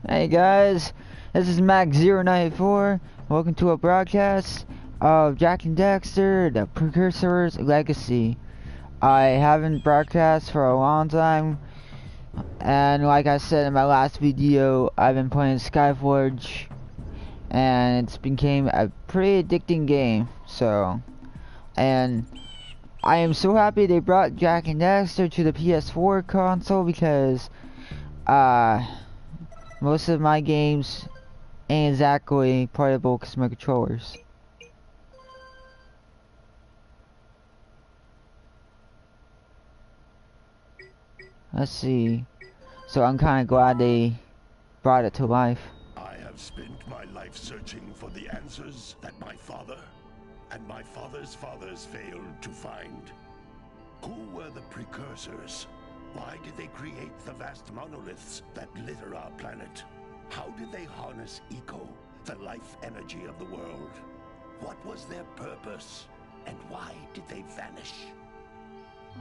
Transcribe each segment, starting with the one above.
Hey guys, this is Mac094. Welcome to a broadcast of Jack and Daxter, the Precursor's Legacy. I haven't broadcast for a long time, and like I said in my last video, I've been playing Skyforge, and it's became a pretty addicting game. And I am so happy they brought Jack and Daxter to the PS4 console because, most of my games ain't exactly portable because my controllers. Let's see. So I'm kind of glad they brought it to life. I have spent my life searching for the answers that my father and my father's fathers failed to find. Who were the precursors? Why did they create the vast monoliths that litter our planet? How did they harness eco, the life energy of the world? What was their purpose? And why did they vanish?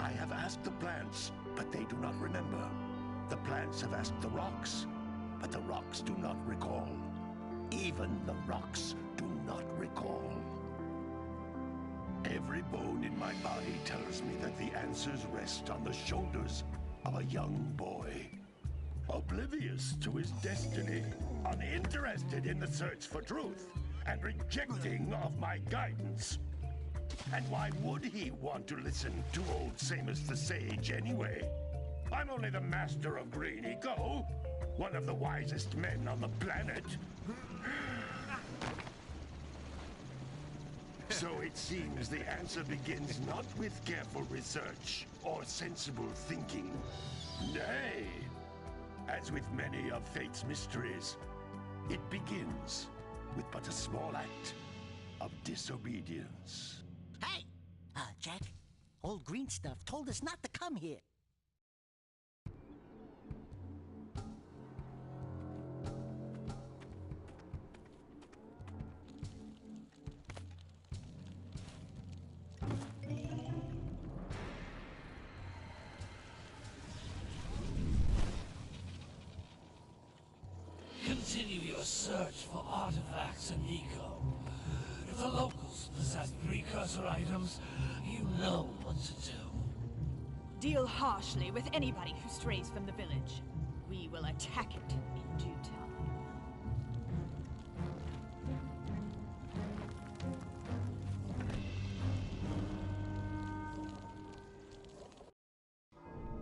I have asked the plants, but they do not remember. The plants have asked the rocks, but the rocks do not recall. Even the rocks do not recall. Every bone in my body tells me that the answers rest on the shoulders of a young boy. Oblivious to his destiny, uninterested in the search for truth, and rejecting of my guidance. And why would he want to listen to old Samus the Sage anyway? I'm only the master of green eco, one of the wisest men on the planet. So it seems the answer begins not with careful research or sensible thinking. Nay, as with many of fate's mysteries, it begins with but a small act of disobedience. Hey! Jack, old green stuff told us not to come here. Continue your search for artifacts and eco. If the locals possess precursor items, you know what to do. Deal harshly with anybody who strays from the village. We will attack it in due time.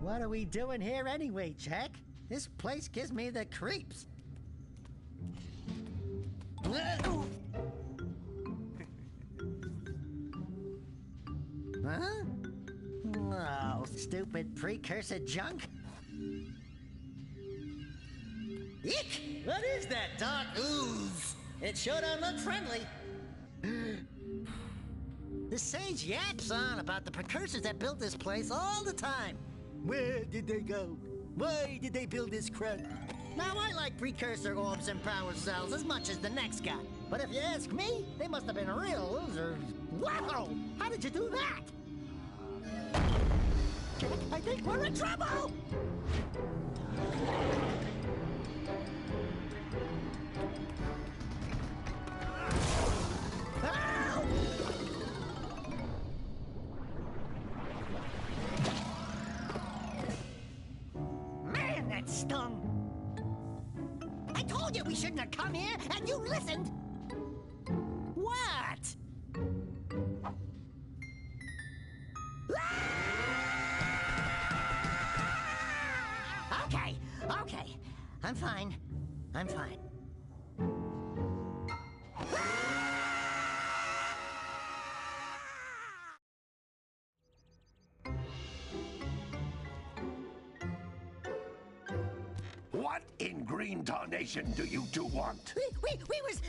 What are we doing here anyway, Jack? This place gives me the creeps. Huh? Oh, stupid precursor junk. Eek! What is that dark ooze? It sure don't look friendly. The sage yaps on about the precursors that built this place all the time. Where did they go? Why did they build this crap? Now, I like precursor orbs and power cells as much as the next guy. But if you ask me, they must have been real losers. Wow! How did you do that? Jack, I think we're in trouble! Ow! Man, that stung! I told you we shouldn't have come here, and you listened! What? Okay. I'm fine. What in green tarnation do you two want? They was,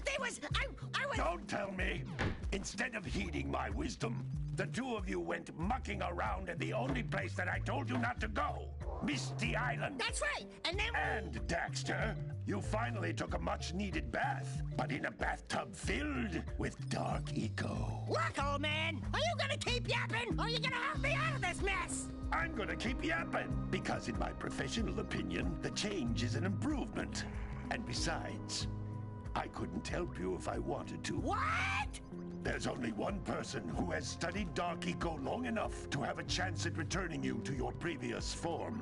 I was... Don't tell me! Instead of heeding my wisdom, the two of you went mucking around in the only place that I told you not to go. Misty Island. That's right, and then... And, Daxter, you finally took a much-needed bath, but in a bathtub filled with dark eco. Look, old man, are you gonna keep yapping, or are you gonna help me out of this mess? I'm gonna keep yapping, because in my professional opinion, the change is an improvement. And besides, I couldn't help you if I wanted to. What? There's only one person who has studied Dark Eco long enough to have a chance at returning you to your previous form.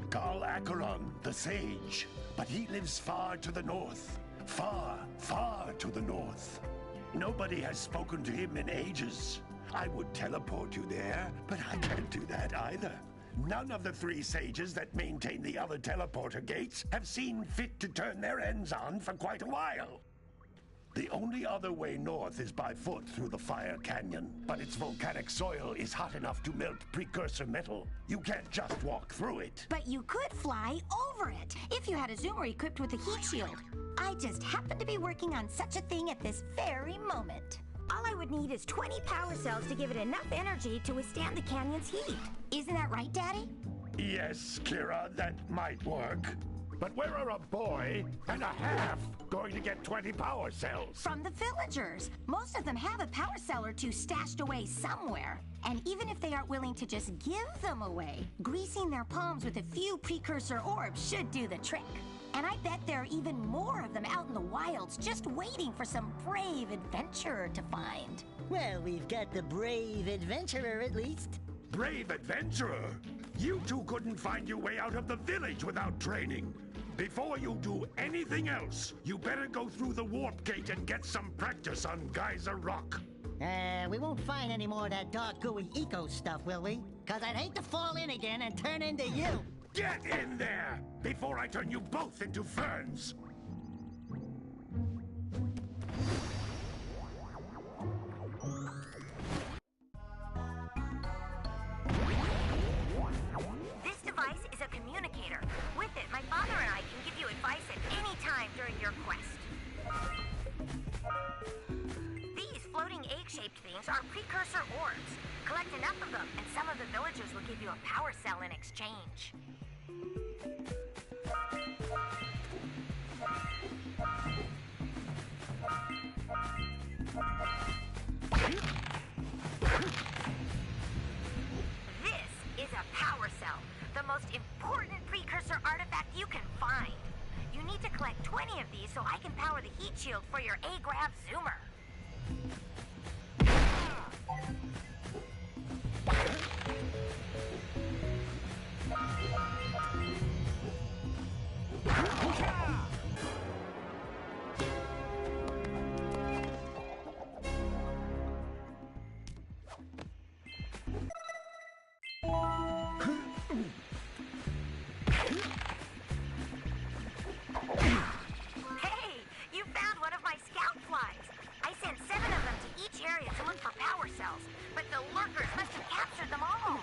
Carl Acheron, the Sage. But he lives far to the north. Far, far to the north. Nobody has spoken to him in ages. I would teleport you there, but I can't do that either. None of the 3 sages that maintain the other teleporter gates have seen fit to turn their ends on for quite a while. The only other way north is by foot through the Fire Canyon, but its volcanic soil is hot enough to melt precursor metal. You can't just walk through it. But you could fly over it if you had a zoomer equipped with a heat shield. I just happen to be working on such a thing at this very moment. All I would need is 20 power cells to give it enough energy to withstand the canyon's heat. Isn't that right, Daddy? Yes, Kira, that might work. But where are a boy and a half going to get 20 power cells? From the villagers. Most of them have a power cell or 2 stashed away somewhere. And even if they aren't willing to just give them away, greasing their palms with a few precursor orbs should do the trick. And I bet there are even more of them out in the wilds just waiting for some brave adventurer to find. Well, we've got the brave adventurer at least. Brave adventurer! You two couldn't find your way out of the village without training. Before you do anything else, you better go through the warp gate and get some practice on Geyser Rock. We won't find any more of that dark gooey eco stuff, will we? 'Cause I'd hate to fall in again and turn into you. Get in there before I turn you both into ferns. This device is a communicator. With it, my father and I can give you advice at any time during your quest. These floating egg-shaped things are precursor orbs. Collect enough of them, and some of the villagers will give you a power cell in exchange. This is a power cell, the most important precursor artifact you can find. You need to collect 20 of these so I can power the heat shield for your A-Grav zoomer. Hey, you found one of my scout flies. I sent 7 of them to each area to look for power cells, but the lurkers must have captured them all.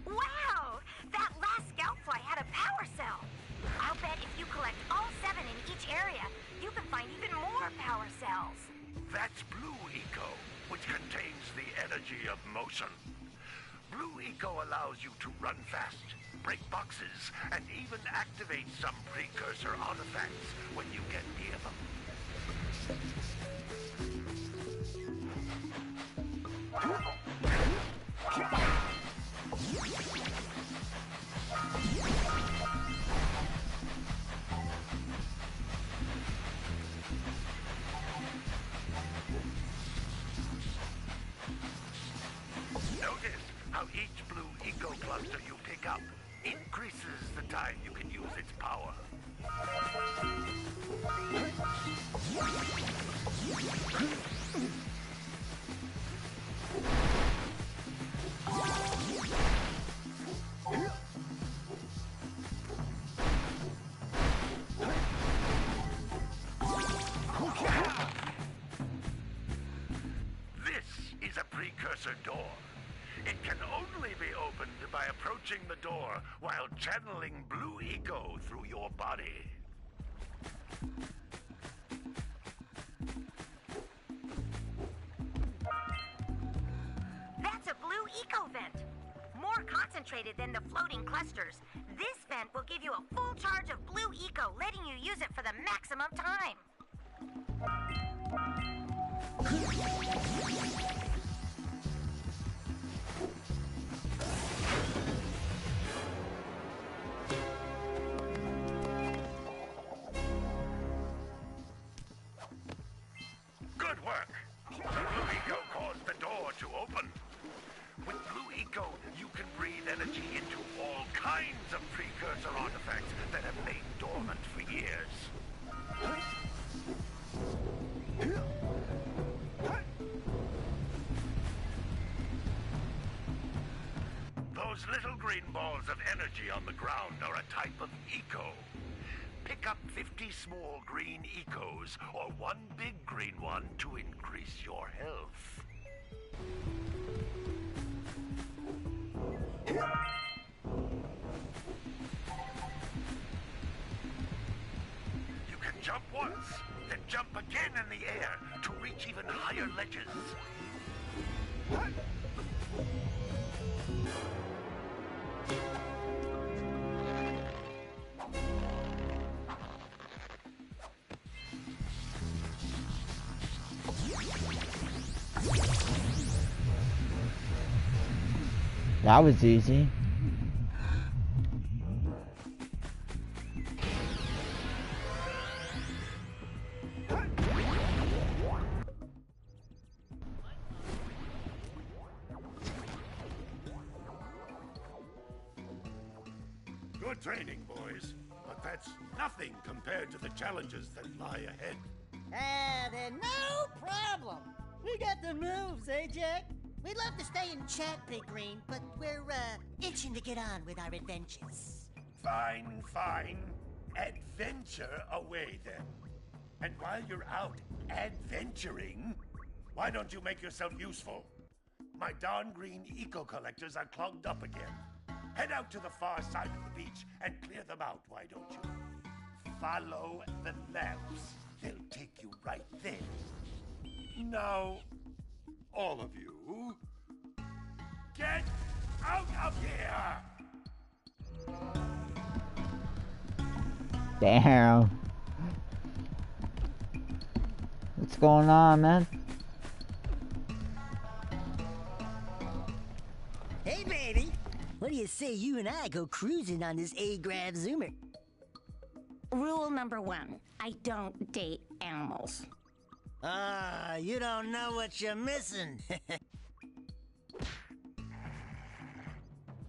Wow! That last scout fly had a power cell. I'll bet if you collect all 7 in each area, you can find even more power cells. That's Blue Eco, which contains the energy of motion. Blue Eco allows you to run fast, break boxes, and even activate some precursor artifacts when you get near them. Notice how each Blue Eco cluster you pick up increases the time you can use its power. This is a precursor door. It can only be opened by approaching the door while channeling Blue Eco through your body. concentrated than the floating clusters. This vent will give you a full charge of blue eco, letting you use it for the maximum time. Good work. Blue eco caused the door to open. With blue eco, you can breathe energy into all kinds of precursor artifacts that have lain dormant for years. Those little green balls of energy on the ground are a type of eco. Pick up 50 small green ecos or one big green one to increase your health. You can jump once, then jump again in the air to reach even higher ledges. That was easy. Good training, boys. But that's nothing compared to the challenges that lie ahead. Then no problem. We got the moves, eh, Jack? We'd love to stay in chat, Big Green, but we're, itching to get on with our adventures. Fine, fine. Adventure away, then. And while you're out adventuring, why don't you make yourself useful? My darn green eco-collectors are clogged up again. Head out to the far side of the beach and clear them out, why don't you? Follow the lamps. They'll take you right there. Now, all of you, get out of here! Damn. What's going on, man? Hey, baby. What do you say you and I go cruising on this A-Grav Zoomer? Rule number 1, I don't date animals. You don't know what you're missing.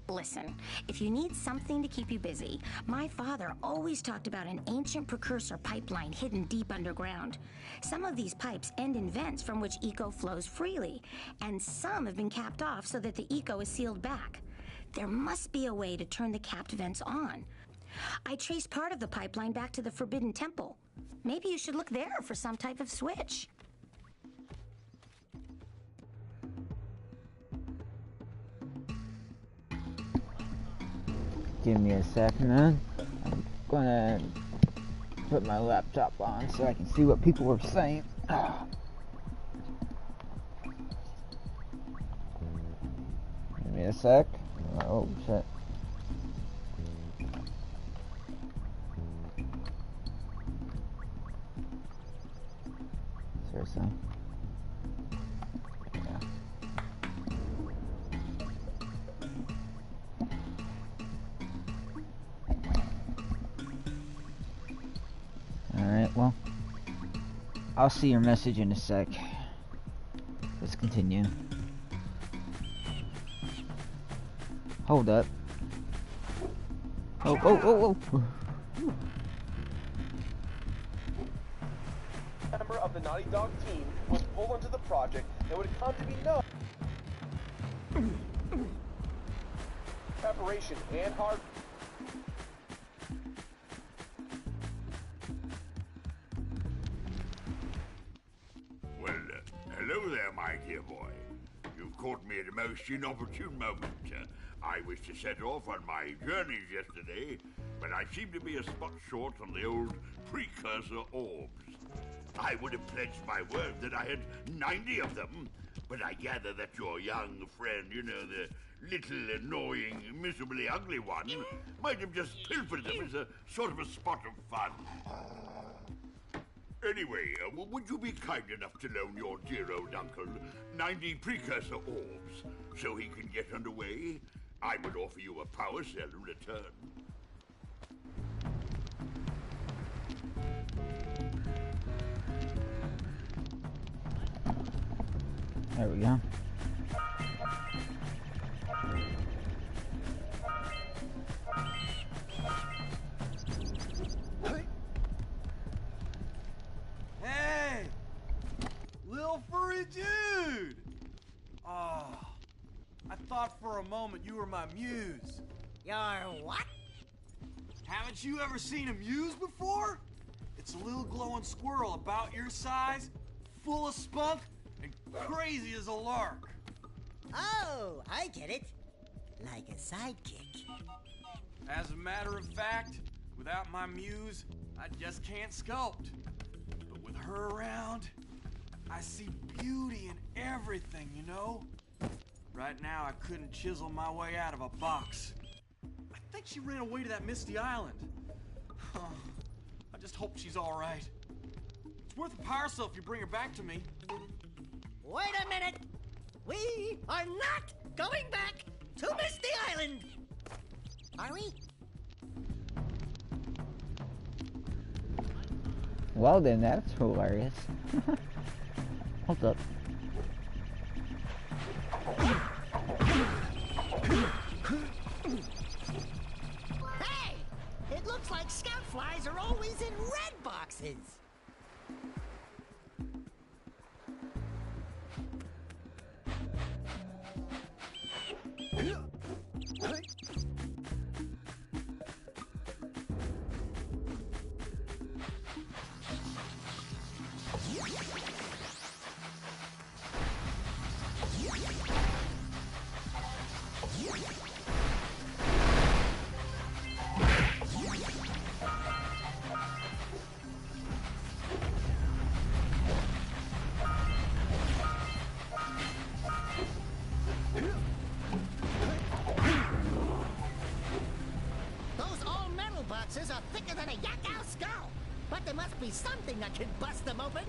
Listen, if you need something to keep you busy, my father always talked about an ancient precursor pipeline hidden deep underground. Some of these pipes end in vents from which eco flows freely, and some have been capped off so that the eco is sealed back. There must be a way to turn the capped vents on. I traced part of the pipeline back to the Forbidden Temple. Maybe you should look there for some type of switch. Give me a second, man. I'm gonna put my laptop on so I can see what people were saying. Give me a sec. Oh, shit. Seriously. Yeah. Alright, well, I'll see your message in a sec. Let's continue. Hold up. Oh. Member of the Naughty Dog team was pulled into the project and would come to be known preparation and hard. Well, hello there, my dear boy. You've caught me at a most inopportune moment. I was to set off on my journeys yesterday, but I seem to be a spot short on the old precursor orbs. I would have pledged my word that I had 90 of them, But I gather that your young friend, you know, the little, annoying, miserably ugly one, might have just pilfered them as a sort of a spot of fun. Anyway, would you be kind enough to loan your dear old uncle 90 precursor orbs so he can get underway? I would offer you a power cell in return. There we go. Hey! Lil furry dude! Oh, I thought for a moment you were my muse. Your what? Haven't you ever seen a muse before? It's a little glowing squirrel about your size, full of spunk, and crazy as a lark. Oh, I get it. Like a sidekick. As a matter of fact, without my muse, I just can't sculpt. But with her around, I see beauty in everything, you know? Right now, I couldn't chisel my way out of a box. I think she ran away to that misty island. I just hope she's all right. It's worth a power cell if you bring her back to me. Wait a minute! We are not going back to Misty Island! Are we? Well then, that's hilarious. Hold up. Hey! It looks like scout flies are always in red boxes! Are thicker than a yakkow skull, but there must be something that can bust them open.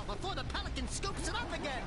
Before the pelican scoops it up again!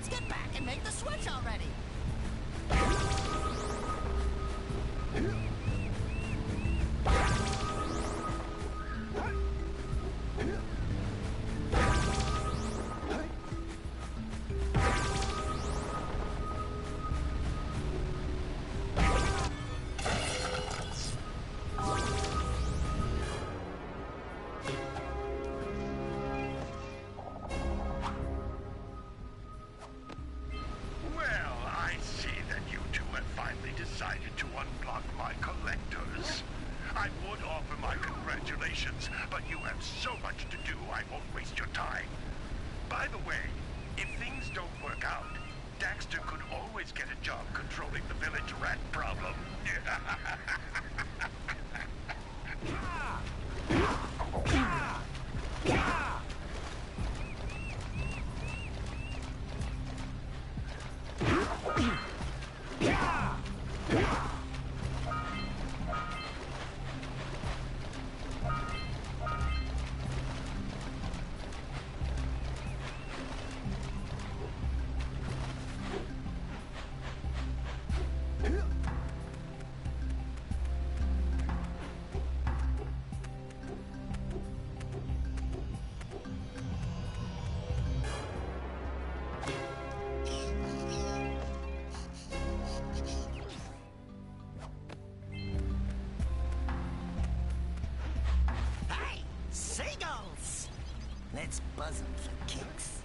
Let's get back and make the switch already. But you have so much to do, I won't waste your time. By the way, if things don't work out, Daxter could always get a job controlling the village rat problem. Seagulls! Let's buzz them for kicks.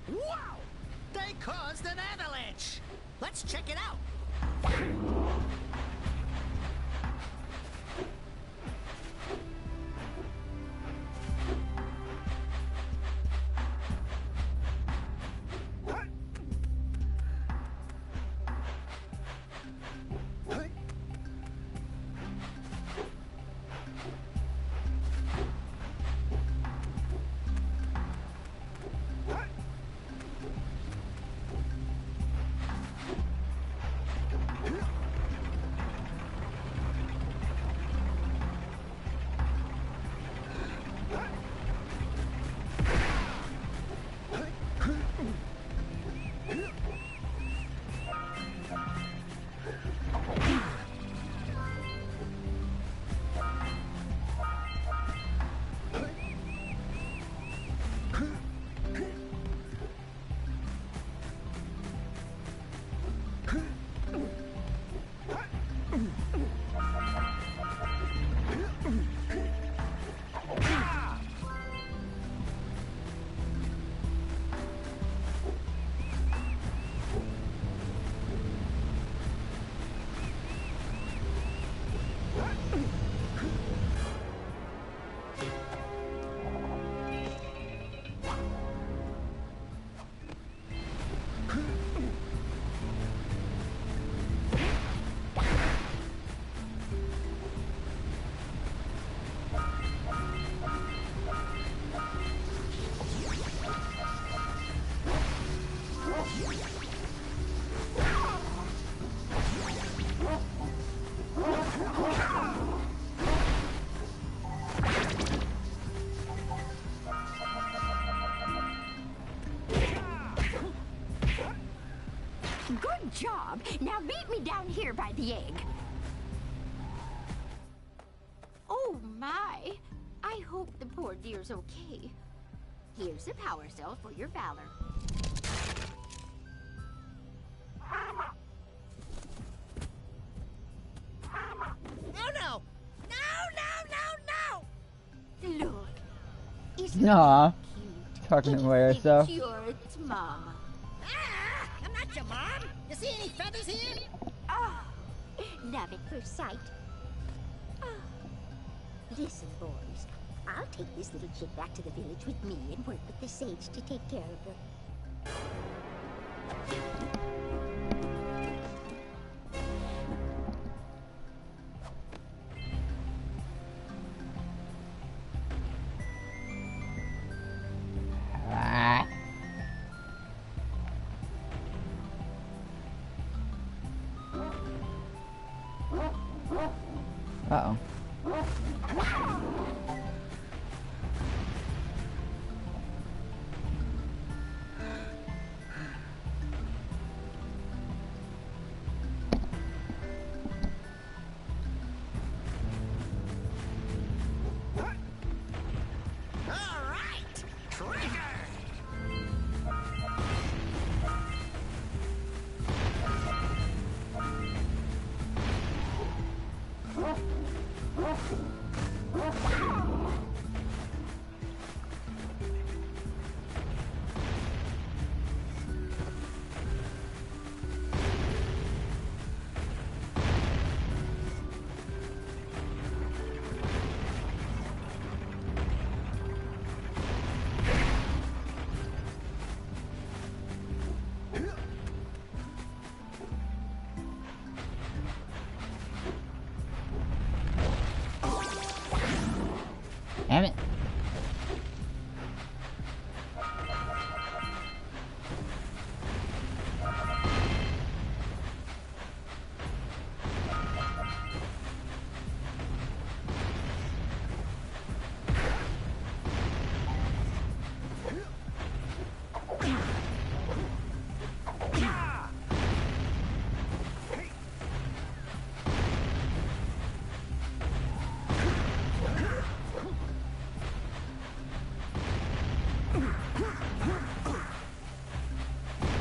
Wow! They caused an avalanche! Let's check it out! Good job. Now meet me down here by the egg. Oh my. I hope the poor dear's okay. Here's a power cell for your valor. No, no! No! Look. Isn't Aw. she cute? Talking It away herself. thinks you're its mama. Ah! I'm not your mom! You see any feathers here? Ah, love at first sight. Ah. Listen, boys. I'll take this little chick back to the village with me and work with the sage to take care of her. Ah. Uh-oh. All right! Trigger! Damn it.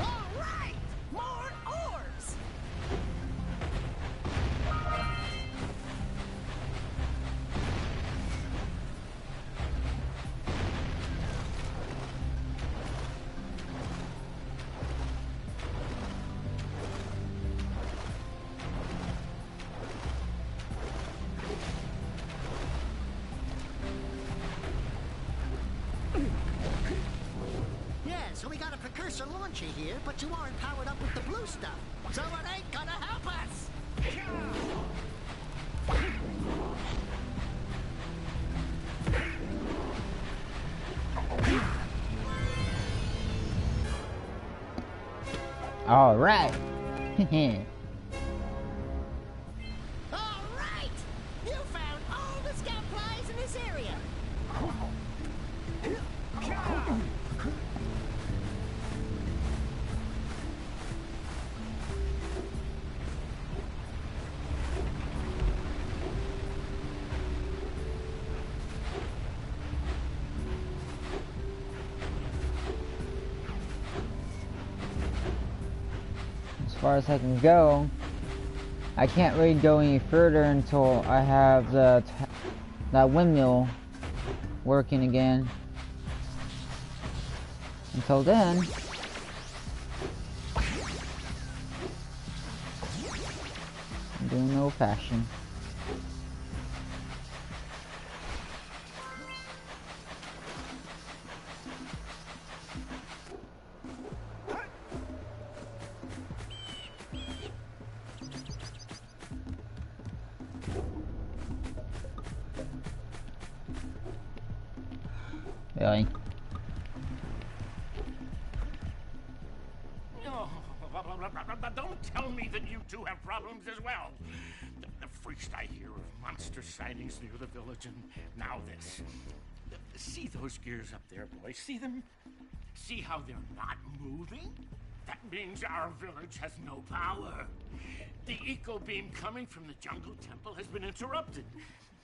All right! More orbs! Yeah, so we got a precursor launcher here, but you aren't powered up with the blue stuff. So it ain't gonna help us! All right. All right! You found all the scout flies in this area! As far as I can go, I can't really go any further until I have that windmill working again. Until then, I'm doing no fashion. Really? Don't tell me that you two have problems as well. The first I hear of monster sightings near the village, and now this. See those gears up there, boys? See them? See how they're not moving? That means our village has no power. The eco beam coming from the jungle temple has been interrupted.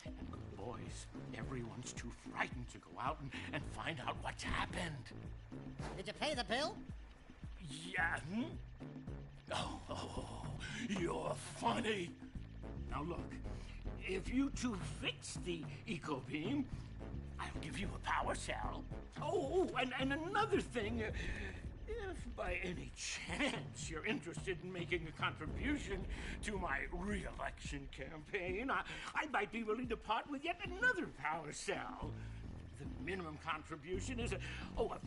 And boys, everyone's too frightened to go out and find out what's happened. Did you pay the bill? Yeah. Oh, you're funny. Now look, if you two fix the eco beam, I'll give you a power cell. Oh, and another thing, if by any chance you're interested in making a contribution to my re-election campaign, I might be willing to part with yet another power cell. The minimum contribution is a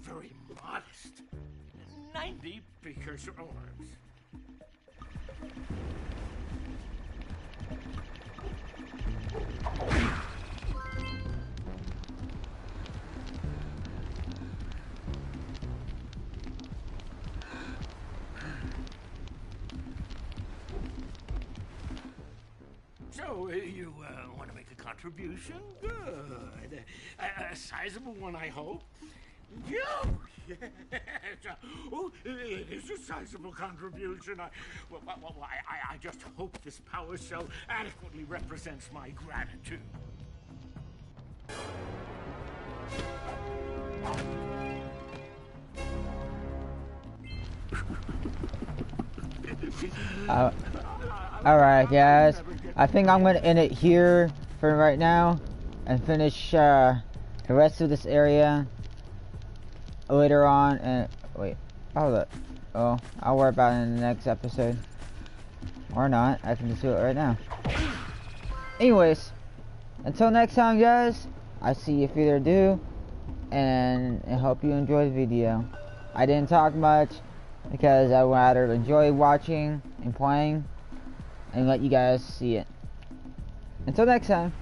very modest 90 precursor orbs. So, you want to make a contribution? Good. A sizable one, I hope. Yes. Oh, it is a sizable contribution. I just hope this power cell adequately represents my gratitude. Alright guys, I think I'm gonna end it here for right now and finish the rest of this area later on. And wait, I'll worry about it in the next episode, or not. I can just do it right now. Anyways, until next time guys, I see you further ado, and I hope you enjoyed the video. I didn't talk much because I rather enjoy watching and playing and let you guys see it. Until next time.